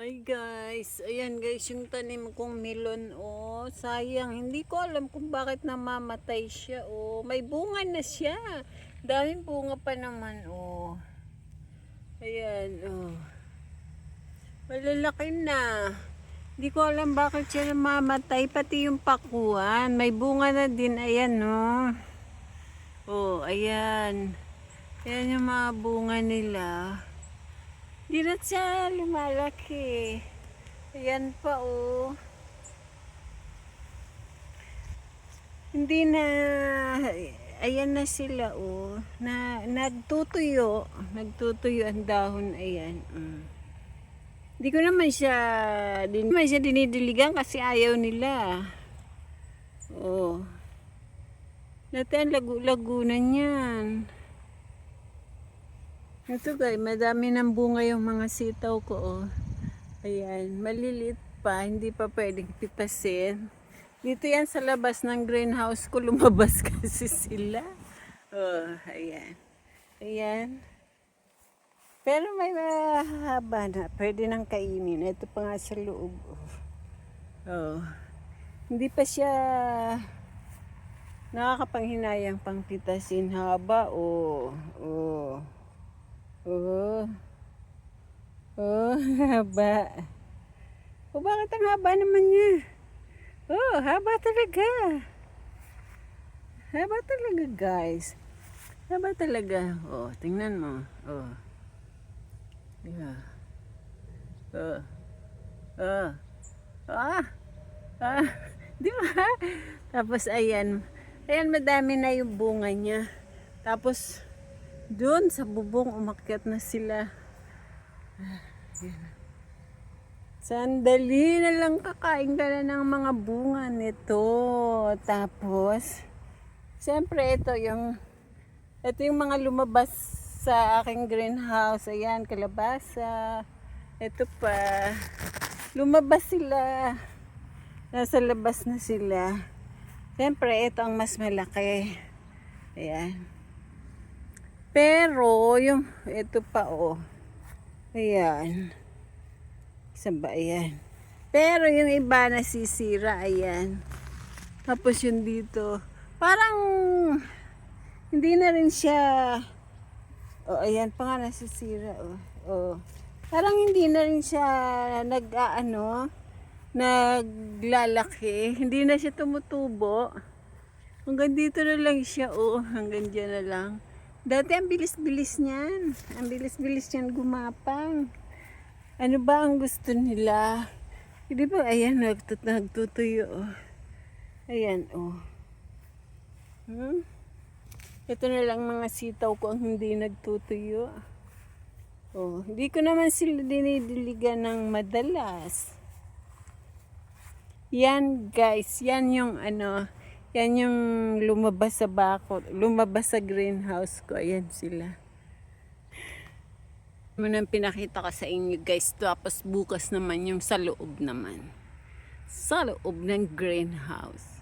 Hi guys, ayan guys yung tanim kong melon sayang, hindi ko alam kung bakit namamatay siya may bunga na siya, daming bunga pa naman ayan malalaki na, hindi ko alam bakit siya namamatay, pati yung pakuan, may bunga na din, ayan ayan, ayan yung mga bunga nila. Di na siya lumalaki. Ayan pa Hindi na, ayan na sila nagtutuyo. Nagtutuyo ang dahon, ayan. Hindi ko naman siya, dinidiligan kasi ayaw nila. Dati ang lagu-lago na yan. Ito guys, madami ng bunga yung mga sitaw ko Ayan, maliliit pa, hindi pa pwedeng pitasin. Dito yan sa labas ng greenhouse ko, lumabas kasi sila. Ayan. Ayan. Pero may mahaba na, pwede nang kainin. Ito pa nga sa loob. Hindi pa siya nakakapanghinayang pang pitasin. Haba haba. Bakit ang haba naman niya? Haba talaga. Haba talaga, guys. Haba talaga. Tingnan mo. Yeah. Di ba? Tapos ayan. Ayan, madami na yung bunga niya. Tapos doon sa bubong umakyat na sila. Sandali na lang, kakain ka na ng mga bunga nito. Tapos siyempre ito yung mga lumabas sa aking greenhouse. Ayan, kalabasa. Ito pa, lumabas sila, nasa labas na sila. Siyempre ito ang mas malaki. Ayan. Pero yung ito pa ayan. Saan ba? Ayan. Pero yung iba nasisira. Ayan. Tapos yung dito, parang hindi na rin siya. Ayan pa nga nasisira. Parang hindi na rin siya naglalaki. Hindi na siya tumutubo. Hanggang dito na lang siya. Hanggang dyan na lang. Dati ang bilis-bilis niyan. Ang bilis-bilis niyan gumapang. Ano ba ang gusto nila? Hindi ba? Ayan, nagtutuyo. Ayan, Ito na lang mga sitaw ko ang hindi nagtutuyo. Hindi ko naman sila dinidiligan ng madalas. Yan guys, yan yung yan yung lumabas sa lumabas sa greenhouse ko. Ayan sila. Nang pinakita ko sa inyo guys, tapos bukas naman yung sa loob naman. Sa loob ng greenhouse.